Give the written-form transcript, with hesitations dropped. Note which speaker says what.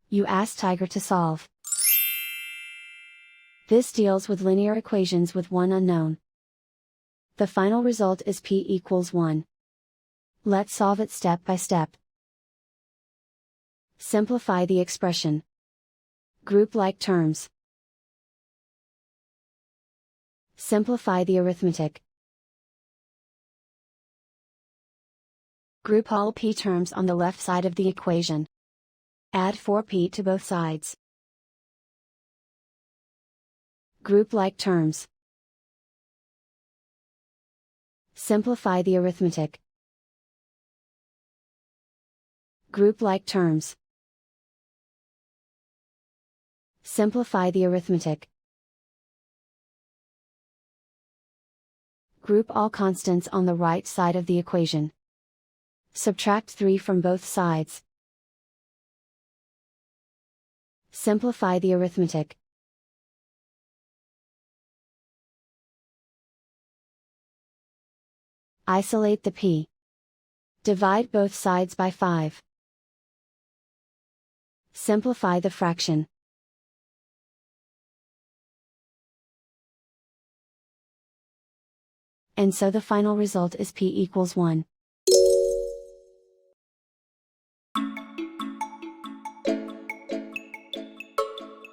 Speaker 1: You ask Tiger to solve. This deals with linear equations with one unknown. The final result is p equals 1. Let's solve it step by step. Simplify the expression. Group like terms. Simplify the arithmetic. Group all p terms on the left side of the equation. Add 4p to both sides. Group like terms. Simplify the arithmetic. Group like terms. Simplify the arithmetic. Group all constants on the right side of the equation. Subtract 3 from both sides. Simplify the arithmetic. Isolate the p. Divide both sides by 5. Simplify the fraction. And so the final result is p equals 1.